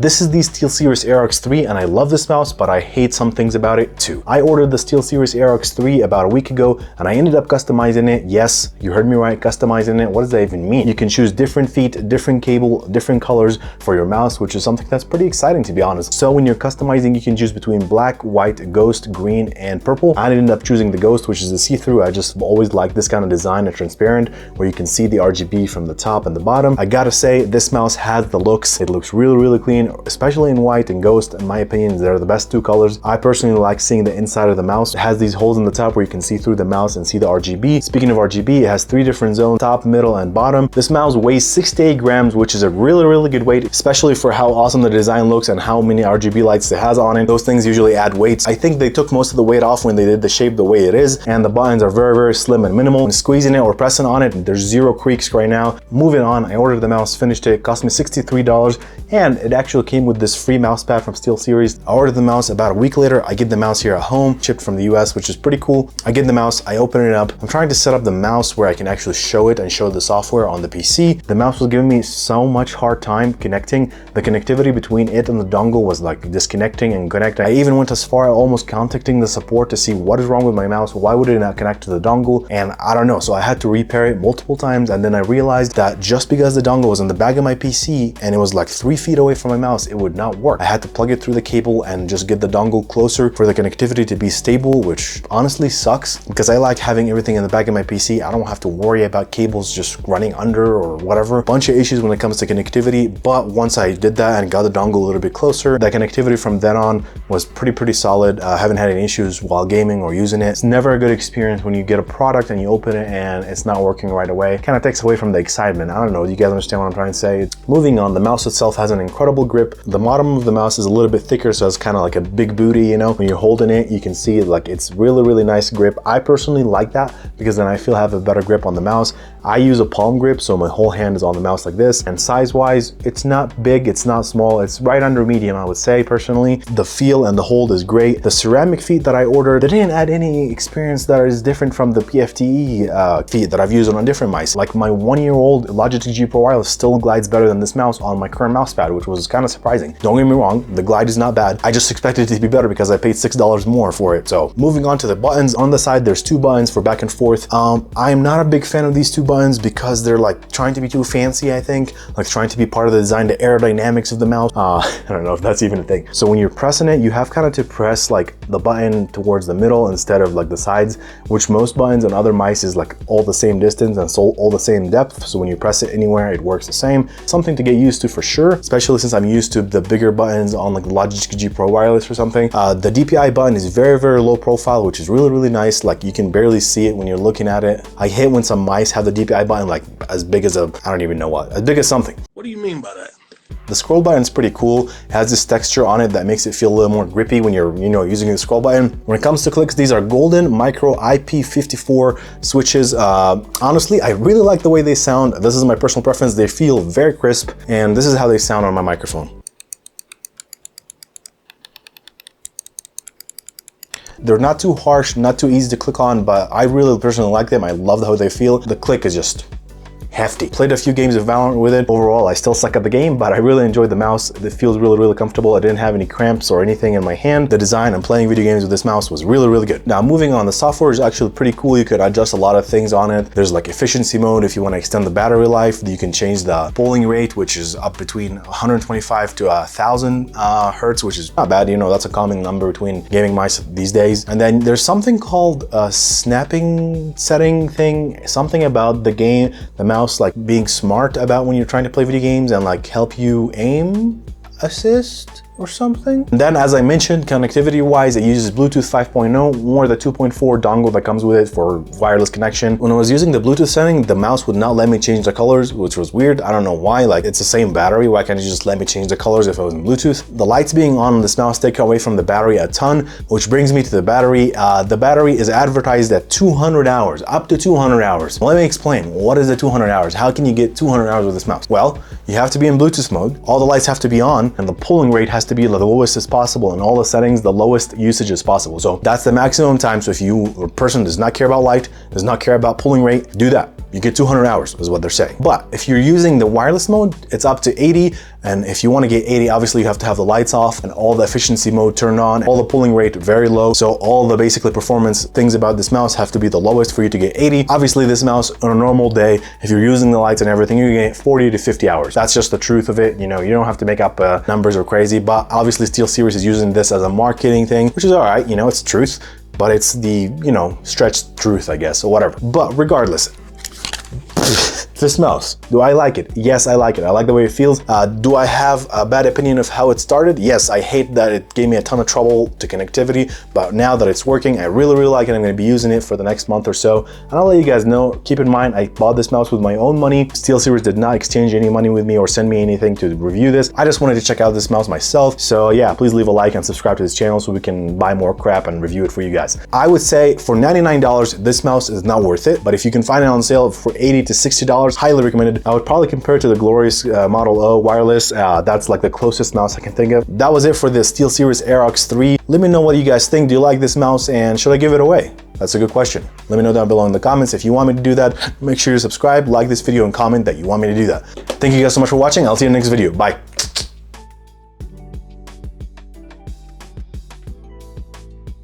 This is the SteelSeries Aerox 3 and I love this mouse, but I hate some things about it too. I ordered the SteelSeries Aerox 3 about a week ago and I ended up customizing it. Yes, you heard me right, customizing it. What does that even mean? You can choose different feet, different cable, different colors for your mouse, which is something that's pretty exciting to be honest. So when you're customizing, you can choose between black, white, ghost, green, and purple. I ended up choosing the ghost, which is a see-through. I just always like this kind of design, and transparent, where you can see the RGB from the top and the bottom. I gotta say, this mouse has the looks. It looks really, really clean, especially in white and ghost. In my opinion, they're the best two colors. I personally like seeing the inside of the mouse. It has these holes in the top where you can see through the mouse and see the RGB. Speaking of RGB, it has 3 different zones, top, middle, and bottom. This mouse weighs 68 grams, which is a really, really good weight, especially for how awesome the design looks and how many RGB lights it has on it. Those things usually add weights. I think they took most of the weight off when they did the shape the way it is, and the buttons are very, very slim and minimal. When squeezing it or pressing on it, there's 0 creaks right now. Moving on, I ordered the mouse, finished it, cost me $63, and it actually came with this free mouse pad from SteelSeries. I ordered the mouse about a week later. I get the mouse here at home, shipped from the US, which is pretty cool. I get the mouse, I open it up. I'm trying to set up the mouse where I can actually show it and show the software on the PC. The mouse was giving me so much hard time connecting. The connectivity between it and the dongle was like disconnecting and connecting. I even went as far as almost contacting the support to see what is wrong with my mouse. Why would it not connect to the dongle? And I don't know. So I had to repair it multiple times. And then I realized that just because the dongle was in the back of my PC and it was like 3 feet away from my mouse, it would not work. I had to plug it through the cable and just get the dongle closer for the connectivity to be stable, which honestly sucks because I like having everything in the back of my PC. I don't have to worry about cables just running under or whatever. Bunch of issues when it comes to connectivity. But once I did that and got the dongle a little bit closer, that connectivity from then on was pretty solid. I haven't had any issues while gaming or using it. It's never a good experience when you get a product and you open it and it's not working right away. It kind of takes away from the excitement. I don't know, do you guys understand what I'm trying to say? Moving on, the mouse itself has an incredible grip. The bottom of the mouse is a little bit thicker, so it's kind of like a big booty, you know? When you're holding it, you can see like it's really nice grip. I personally like that because then I feel I have a better grip on the mouse. I use a palm grip, so my whole hand is on the mouse like this. And size-wise, it's not big, it's not small, it's right under medium, I would say, personally. The feel and the hold is great. The ceramic feet that I ordered, they didn't add any experience that is different from the PFTE feet that I've used on different mice. Like my 1-year-old Logitech G Pro Wireless still glides better than this mouse on my current mouse pad, which was kind of surprising. Don't get me wrong, the glide is not bad. I just expected it to be better because I paid $6 more for it. So moving on to the buttons. On the side, there's 2 buttons for back and forth. I'm not a big fan of these 2 buttons because they're like trying to be too fancy, I think. Like trying to be part of the design, the aerodynamics of the mouse. I don't know if that's even a thing. So when you're pressing it, you have kind of to press like the button towards the middle instead of like the sides, which most buttons on other mice is like all the same distance and so all the same depth. So when you press it anywhere, it works the same. Something to get used to for sure, especially since I'm used to the bigger buttons on like the Logitech G Pro Wireless or something. The DPI button is very low profile, which is really nice. Like you can barely see it when you're looking at it. I hate when some mice have the DPI button like as big as a, I don't even know what, as big as something. What do you mean by that? The scroll button is pretty cool. It has this texture on it that makes it feel a little more grippy when you're, using the scroll button. When it comes to clicks, these are golden micro IP54 switches. Honestly, I really like the way they sound. This is my personal preference. They feel very crisp, and this is how they sound on my microphone. They're not too harsh, not too easy to click on, but I really personally like them. I love how they feel. The click is just hefty. Played a few games of Valorant with it. Overall, I still suck at the game, but I really enjoyed the mouse. It feels really comfortable. I didn't have any cramps or anything in my hand. The design and playing video games with this mouse was really good. Now, moving on, the software is actually pretty cool. You could adjust a lot of things on it. There's like efficiency mode if you want to extend the battery life. You can change the polling rate, which is up between 125 to 1000 hertz, which is not bad. That's a common number between gaming mice these days. And then there's something called a snapping setting thing, something about the game, the mouse like being smart about when you're trying to play video games and like help you aim assist or something. And then, as I mentioned, connectivity wise, it uses Bluetooth 5.0 or the 2.4 dongle that comes with it for wireless connection. When I was using the Bluetooth setting, the mouse would not let me change the colors, which was weird. I don't know why. Like, it's the same battery. Why can't you just let me change the colors if it was in Bluetooth? The lights being on this mouse take away from the battery a ton, which brings me to the battery. The battery is advertised at 200 hours, up to 200 hours. Let me explain. What is the 200 hours? How can you get 200 hours with this mouse? Well, you have to be in Bluetooth mode. All the lights have to be on, and the polling rate has to be the lowest as possible, and all the settings, the lowest usage as possible. So that's the maximum time. So if you, a person does not care about light, does not care about polling rate, do that. You get 200 hours is what they're saying. But if you're using the wireless mode, it's up to 80. And if you want to get 80, obviously you have to have the lights off and all the efficiency mode turned on, all the pulling rate very low. So all the basically performance things about this mouse have to be the lowest for you to get 80. Obviously this mouse on a normal day, if you're using the lights and everything, you're gonna get 40 to 50 hours. That's just the truth of it. You know, you don't have to make up numbers or crazy, but obviously SteelSeries is using this as a marketing thing, which is all right, you know, it's truth, but it's the, you know, stretched truth, I guess, or whatever. But regardless, this mouse, do I like it? Yes, I like it. I like the way it feels. Do I have a bad opinion of how it started? Yes, I hate that it gave me a ton of trouble to connectivity, but now that it's working, I really, really like it. I'm gonna be using it for the next month or so. And I'll let you guys know, keep in mind, I bought this mouse with my own money. SteelSeries did not exchange any money with me or send me anything to review this. I just wanted to check out this mouse myself. So yeah, please leave a like and subscribe to this channel so we can buy more crap and review it for you guys. I would say for $99, this mouse is not worth it, but if you can find it on sale for $80 to $60, highly recommended. I would probably compare it to the glorious Model O wireless. That's like the closest mouse I can think of. That was it for the SteelSeries Aerox 3. Let me know what you guys think. Do you like this mouse and should I give it away? That's a good question. Let me know down below in the comments. If you want me to do that, make sure you subscribe, like this video, and comment that you want me to do that. Thank you guys so much for watching. I'll see you in the next video. Bye.